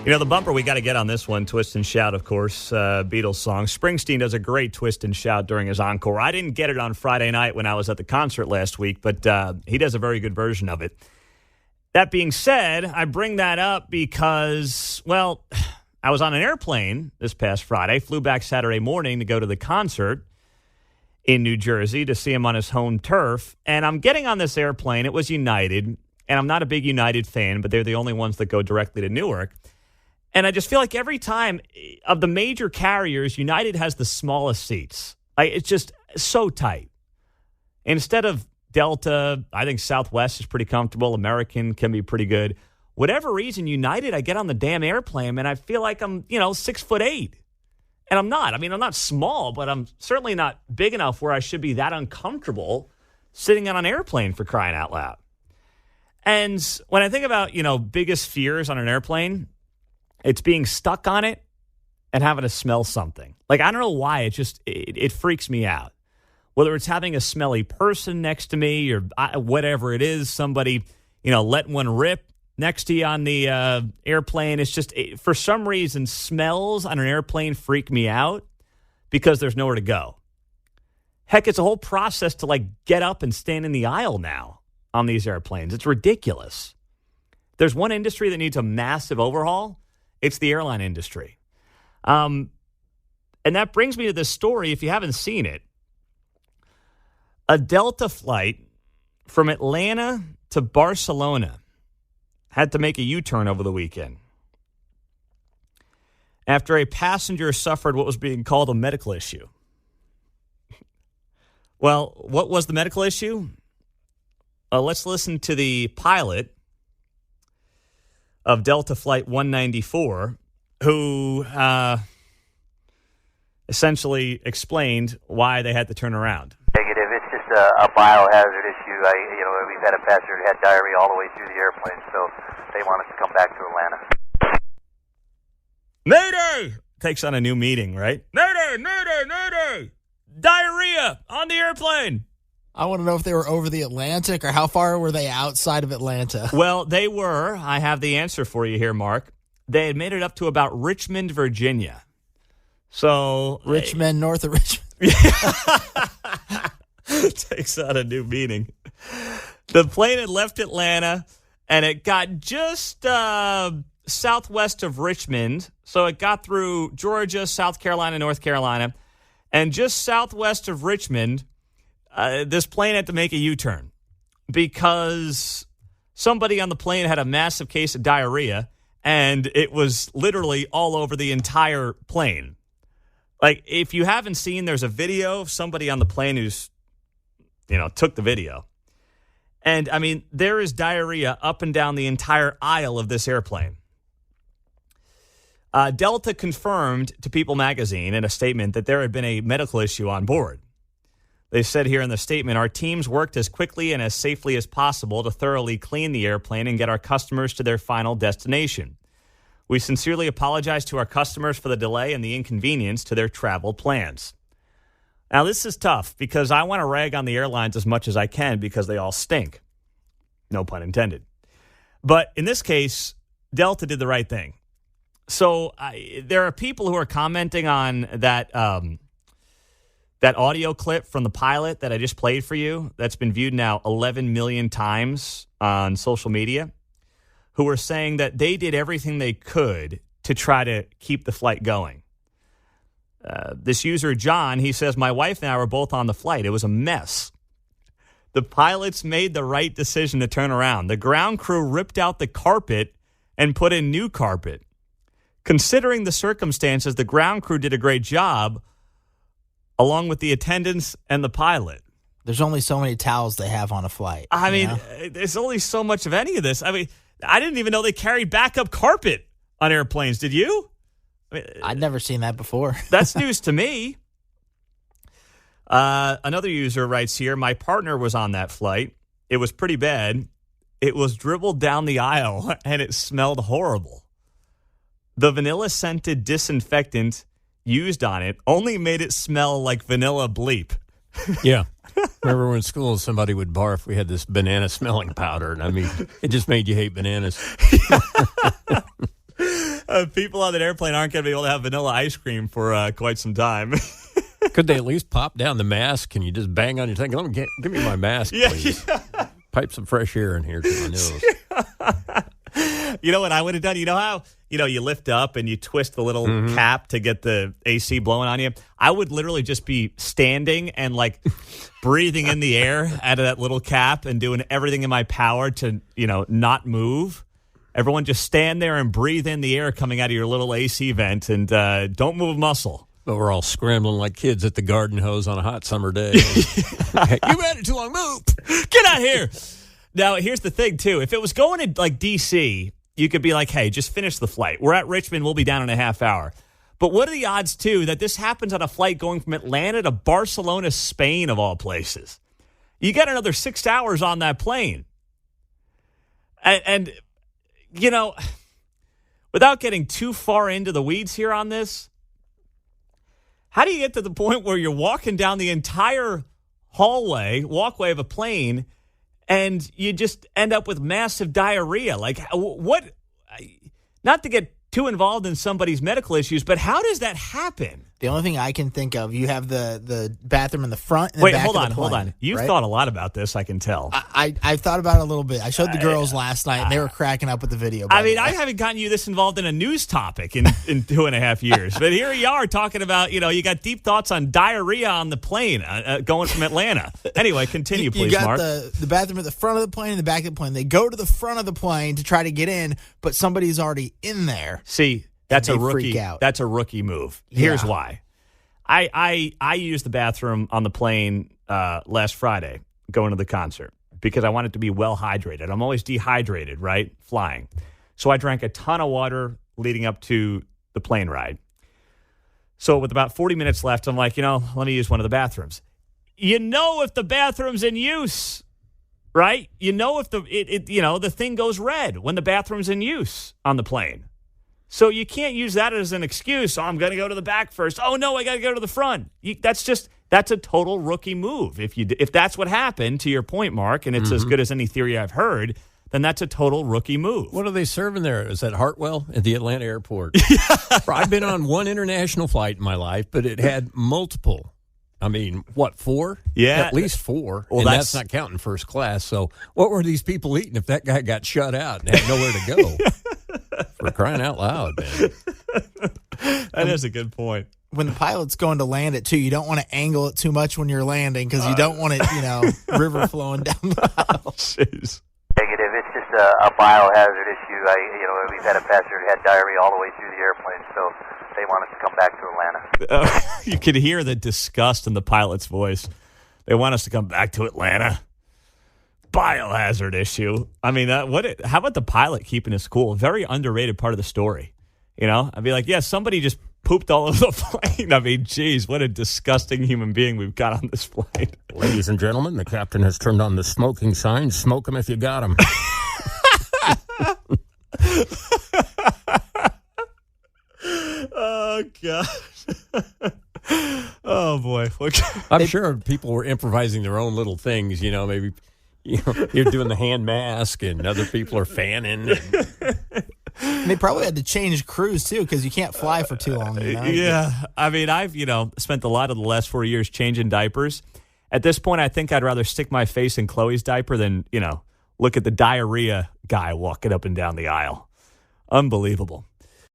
You know, the bumper we got to get on this one, Twist and Shout, of course, Beatles song. Springsteen does a great twist and shout during his encore. I didn't get it on Friday night when I was at the concert last week, but he does a very good version of it. That being said, I bring that up because, well, I was on an airplane this past Friday, flew back Saturday morning to go to the concert in New Jersey to see him on his home turf, and I'm getting on this airplane. It was United, and I'm not a big United fan, but they're the only ones that go directly to Newark. And I just feel like every time of the major carriers, United has the smallest seats. It's just so tight. Instead of Delta, I think Southwest is pretty comfortable. American can be pretty good. Whatever reason, United, I get on the damn airplane, and I feel like I'm, 6'8". And I'm not. I mean, I'm not small, but I'm certainly not big enough where I should be that uncomfortable sitting on an airplane, for crying out loud. And when I think about, biggest fears on an airplane, it's being stuck on it and having to smell something. Like, I don't know why. It freaks me out. Whether it's having a smelly person next to me or whatever it is, somebody, letting one rip next to you on the airplane. It's just, for some reason, smells on an airplane freak me out because there's nowhere to go. Heck, it's a whole process to, get up and stand in the aisle now on these airplanes. It's ridiculous. There's one industry that needs a massive overhaul. It's the airline industry. And that brings me to this story, if you haven't seen it. A Delta flight from Atlanta to Barcelona had to make a U-turn over the weekend after a passenger suffered what was being called a medical issue. Well, what was the medical issue? Let's listen to the pilot of Delta Flight 194, who essentially explained why they had to turn around. Negative. It's just a biohazard issue. We've had a passenger who had diarrhea all the way through the airplane, so they want us to come back to Atlanta. Mayday! Takes on a new meaning, right? Mayday! Mayday! Mayday! Diarrhea on the airplane! I want to know if they were over the Atlantic or how far were they outside of Atlanta? Well, they were. I have the answer for you here, Mark. They had made it up to about Richmond, Virginia. So Richmond, north of Richmond. Takes on a new meaning. The plane had left Atlanta, and it got just southwest of Richmond. So it got through Georgia, South Carolina, North Carolina. And just southwest of Richmond, this plane had to make a U-turn because somebody on the plane had a massive case of diarrhea, and it was literally all over the entire plane. Like, if you haven't seen, there's a video of somebody on the plane who's, took the video. And, I mean, there is diarrhea up and down the entire aisle of this airplane. Delta confirmed to People magazine in a statement that there had been a medical issue on board. They said here in the statement, our teams worked as quickly and as safely as possible to thoroughly clean the airplane and get our customers to their final destination. We sincerely apologize to our customers for the delay and the inconvenience to their travel plans. Now, this is tough because I want to rag on the airlines as much as I can because they all stink. No pun intended. But in this case, Delta did the right thing. So there are people who are commenting on that audio clip from the pilot that I just played for you that's been viewed now 11 million times on social media, who are saying that they did everything they could to try to keep the flight going. This user, John, he says, my wife and I were both on the flight. It was a mess. The pilots made the right decision to turn around. The ground crew ripped out the carpet and put in new carpet. Considering the circumstances, the ground crew did a great job, along with the attendants and the pilot. There's only so many towels they have on a flight. I mean, there's only so much of any of this. I mean, I didn't even know they carried backup carpet on airplanes. Did you? I mean, I'd never seen that before. That's news to me. Another user writes here, my partner was on that flight. It was pretty bad. It was dribbled down the aisle, and it smelled horrible. The vanilla-scented disinfectant used on it only made it smell like vanilla bleep. Yeah. Remember when in school somebody would barf, we had this banana smelling powder, and I mean, it just made you hate bananas. People on that airplane aren't going to be able to have vanilla ice cream for quite some time. Could they at least pop down the mask? Can you just bang on your thing? Give me my mask, please. Yeah. Pipe some fresh air in here to my nose. You know what I would have done? You know how you lift up and you twist the little cap to get the AC blowing on you? I would literally just be standing and like breathing in the air out of that little cap and doing everything in my power to, not move. Everyone just stand there and breathe in the air coming out of your little AC vent and don't move a muscle. But we're all scrambling like kids at the garden hose on a hot summer day. Hey, you had it too long. Move. Get out here. Now, here's the thing, too. If it was going to, like, D.C., you could be like, hey, just finish the flight. We're at Richmond. We'll be down in a half hour. But what are the odds, too, that this happens on a flight going from Atlanta to Barcelona, Spain, of all places? You got another 6 hours on that plane. And without getting too far into the weeds here on this, how do you get to the point where you're walking down the entire walkway of a plane, and you just end up with massive diarrhea? Like, what? Not to get too involved in somebody's medical issues, but how does that happen? The only thing I can think of, you have the bathroom in the front and Wait, the back hold of on, the plane, hold on. You've right? thought a lot about this, I can tell. I thought about it a little bit. I showed the girls last night, and they were cracking up with the video. I mean, I haven't gotten you this involved in a news topic in 2.5 years. But here you are talking about, you got deep thoughts on diarrhea on the plane going from Atlanta. Anyway, continue, please, Mark. You got the bathroom at the front of the plane and the back of the plane. They go to the front of the plane to try to get in, but somebody's already in there. See, that's a freak rookie. out. That's a rookie move. Here's why. I used the bathroom on the plane last Friday going to the concert because I wanted to be well hydrated. I'm always dehydrated, right? Flying. So I drank a ton of water leading up to the plane ride. So with about 40 minutes left, I'm like, let me use one of the bathrooms. If the bathroom's in use, right? If the thing goes red when the bathroom's in use on the plane. So you can't use that as an excuse. Oh, I'm going to go to the back first. Oh, no, I got to go to the front. That's a total rookie move. If that's what happened, to your point, Mark, and it's as good as any theory I've heard, then that's a total rookie move. What are they serving there? Is that Hartwell at the Atlanta airport? I've been on one international flight in my life, but it had multiple. I mean, what, 4? Yeah. At least 4. Well, and that's not counting first class. So what were these people eating if that guy got shut out and had nowhere to go? For crying out loud, man. That is a good point. When the pilot's going to land it, too, you don't want to angle it too much when you're landing because you don't want it, river flowing down the aisle. Jeez. Negative. It's just a biohazard issue. We've had a passenger who had diarrhea all the way through the airplane, so they want us to come back to Atlanta. You could hear the disgust in the pilot's voice. They want us to come back to Atlanta. Biohazard issue. I mean, how about the pilot keeping his cool? Very underrated part of the story. I'd be like, yeah, somebody just pooped all over the plane. I mean, geez, what a disgusting human being we've got on this flight. Ladies and gentlemen, the captain has turned on the smoking sign. Smoke him if you got him. Oh, God. Oh, boy. I'm sure people were improvising their own little things, maybe you're doing the hand mask and other people are fanning. And they probably had to change crews, too, because you can't fly for too long. Yeah. I mean, I've, spent a lot of the last 4 years changing diapers. At this point, I think I'd rather stick my face in Chloe's diaper than, look at the diarrhea guy walking up and down the aisle. Unbelievable.